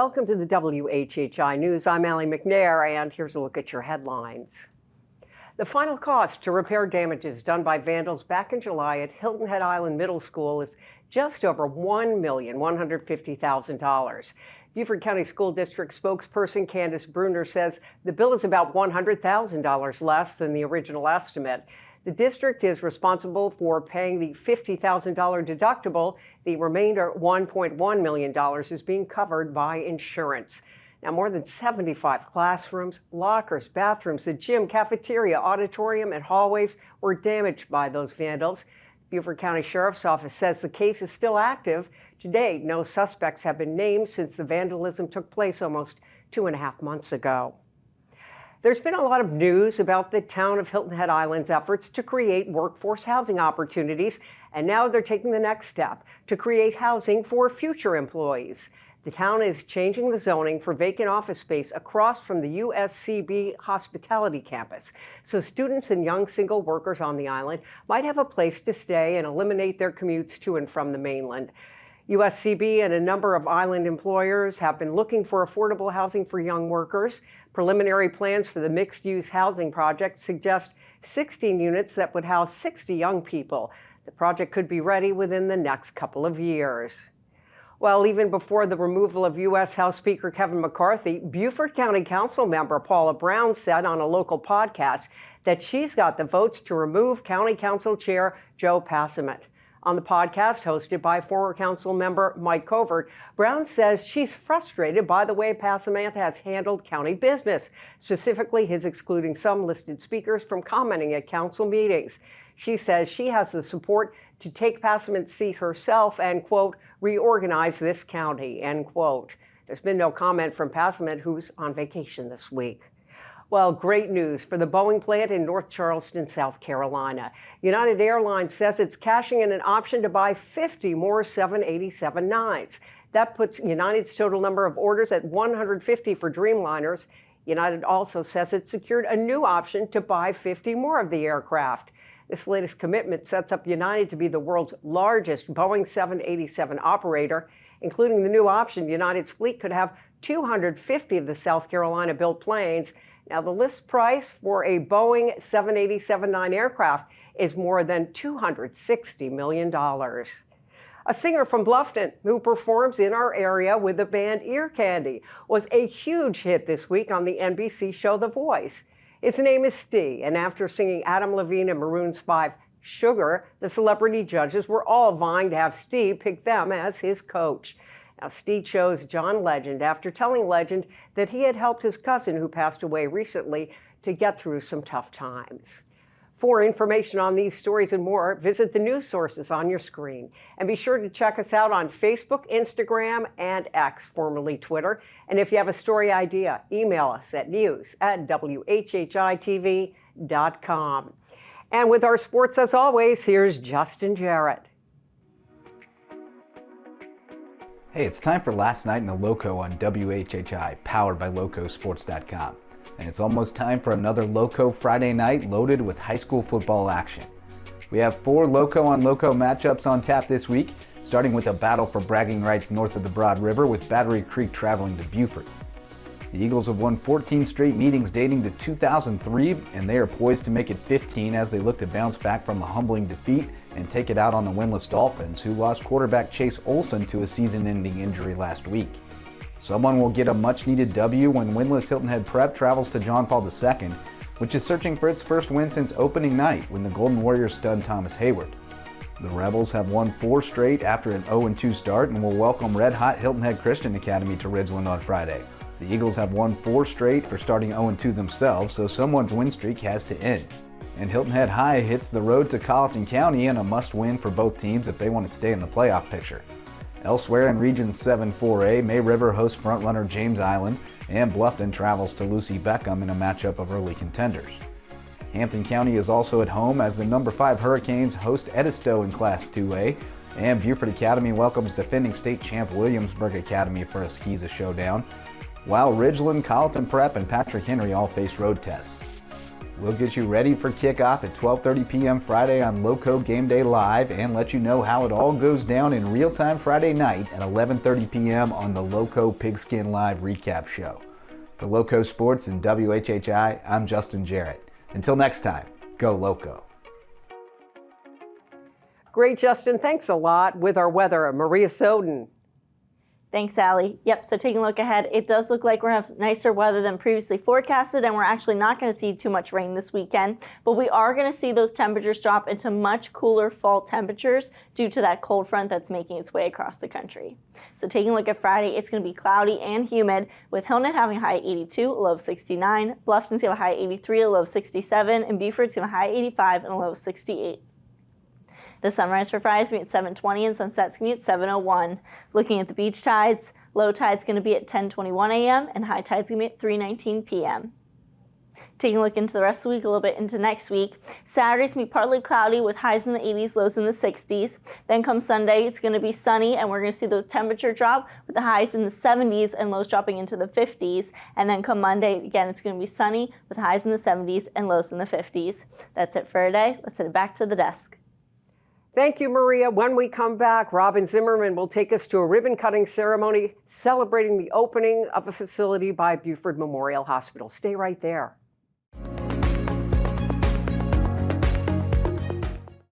Welcome to the WHHI News. I'm Allie McNair, and here's a look at your headlines. The final cost to repair damages done by vandals back in July at Hilton Head Island Middle School is just over $1,150,000. Beaufort County School District spokesperson Candace Bruner says the bill is about $100,000 less than the original estimate. The district is responsible for paying the $50,000 deductible. The remainder, $1.1 million, is being covered by insurance. Now, more than 75 classrooms, lockers, bathrooms, a gym, cafeteria, auditorium, and hallways were damaged by those vandals. Beaufort County Sheriff's Office says the case is still active. To date, no suspects have been named since the vandalism took place almost 2.5 months ago. There's been a lot of news about the town of Hilton Head Island's efforts to create workforce housing opportunities, and now they're taking the next step to create housing for future employees. The town is changing the zoning for vacant office space across from the USCB hospitality campus, so students and young single workers on the island might have a place to stay and eliminate their commutes to and from the mainland. USCB and a number of island employers have been looking for affordable housing for young workers. Preliminary plans for the mixed-use housing project suggest 16 units that would house 60 young people. The project could be ready within the next couple of years. Well, even before the removal of U.S. House Speaker Kevin McCarthy, Beaufort County Council member Paula Brown said on a local podcast that she's got the votes to remove County Council Chair Joe Passament. On the podcast hosted by former council member Mike Covert, Brown says she's frustrated by the way Passament has handled county business, specifically his excluding some listed speakers from commenting at council meetings. She says she has the support to take Passament's seat herself and, quote, reorganize this county, end quote. There's been no comment from Passament, who's on vacation this week. Well, great news for the Boeing plant in North Charleston, South Carolina. United Airlines says it's cashing in an option to buy 50 more 787-9s. That puts United's total number of orders at 150 for Dreamliners. United also says it secured a new option to buy 50 more of the aircraft. This latest commitment sets up United to be the world's largest Boeing 787 operator. Including the new option, United's fleet could have 250 of the South Carolina-built planes. Now, the list price for a Boeing 787-9 aircraft is more than $260 million. A singer from Bluffton who performs in our area with the band Ear Candy was a huge hit this week on the NBC show The Voice. His name is Steve, and after singing Adam Levine and Maroon's 5 Sugar, the celebrity judges were all vying to have Steve pick them as his coach. Now, Steve chose John Legend after telling Legend that he had helped his cousin, who passed away recently, to get through some tough times. For information on these stories and more, visit the news sources on your screen. And be sure to check us out on Facebook, Instagram, and X, formerly Twitter. And if you have a story idea, email us at news@WHHITV.com. And with our sports, as always, here's Justin Jarrett. Hey, it's time for Last Night in the Lowco on WHHI, powered by Lowcosports.com. And it's almost time for another Lowco Friday Night loaded with high school football action. We have 4 Lowco-on-Lowco matchups on tap this week, starting with a battle for bragging rights north of the Broad River with Battery Creek traveling to Beaufort. The Eagles have won 14 straight meetings dating to 2003, and they are poised to make it 15 as they look to bounce back from a humbling defeat and take it out on the winless Dolphins, who lost quarterback Chase Olson to a season-ending injury last week. Someone will get a much-needed W when winless Hilton Head Prep travels to John Paul II, which is searching for its first win since opening night when the Golden Warriors stunned Thomas Heyward. The Rebels have won 4 straight after an 0-2 start and will welcome red-hot Hilton Head Christian Academy to Ridgeland on Friday. The Eagles have won 4 straight for starting 0-2 themselves, so someone's win streak has to end. And Hilton Head High hits the road to Colleton County in a must-win for both teams if they want to stay in the playoff picture. Elsewhere in Region 7 4A, May River hosts frontrunner James Island, and Bluffton travels to Lucy Beckham in a matchup of early contenders. Hampton County is also at home as the number 5 Hurricanes host Edisto in Class 2A, and Beaufort Academy welcomes defending state champ Williamsburg Academy for a Skiza showdown, while Ridgeland, Colleton Prep, and Patrick Henry all face road tests. We'll get you ready for kickoff at 12:30 p.m. Friday on Lowco Game Day Live and let you know how it all goes down in real time Friday night at 11:30 p.m. on the Lowco Pigskin Live recap show. For Lowco Sports and WHHI, I'm Justin Jarrett. Until next time, go Lowco. Great, Justin. Thanks a lot. With our weather, Maria Soden. Thanks, Allie. Yep, so taking a look ahead, it does look like we're going to have nicer weather than previously forecasted, and we're actually not going to see too much rain this weekend, but we are going to see those temperatures drop into much cooler fall temperatures due to that cold front that's making its way across the country. So taking a look at Friday, it's going to be cloudy and humid, with Hilton Head having a high 82, a low of 69, Bluffton's going to have a high 83, a low of 67, and Beaufort's going to have a high 85 and a low of 68. The sunrise for Friday is going to be at 7:20 and sunset's going to be at 7:01. Looking at the beach tides, low tide's going to be at 10:21 a.m. and high tide's going to be at 3:19 p.m. Taking a look into the rest of the week, a little bit into next week. Saturday's going to be partly cloudy with highs in the 80s, lows in the 60s. Then come Sunday, it's going to be sunny and we're going to see the temperature drop with the highs in the 70s and lows dropping into the 50s. And then come Monday, again, it's going to be sunny with highs in the 70s and lows in the 50s. That's it for today. Let's head back to the desk. Thank you, Maria. When we come back, Robin Zimmerman will take us to a ribbon-cutting ceremony celebrating the opening of a facility by Beaufort Memorial Hospital. Stay right there.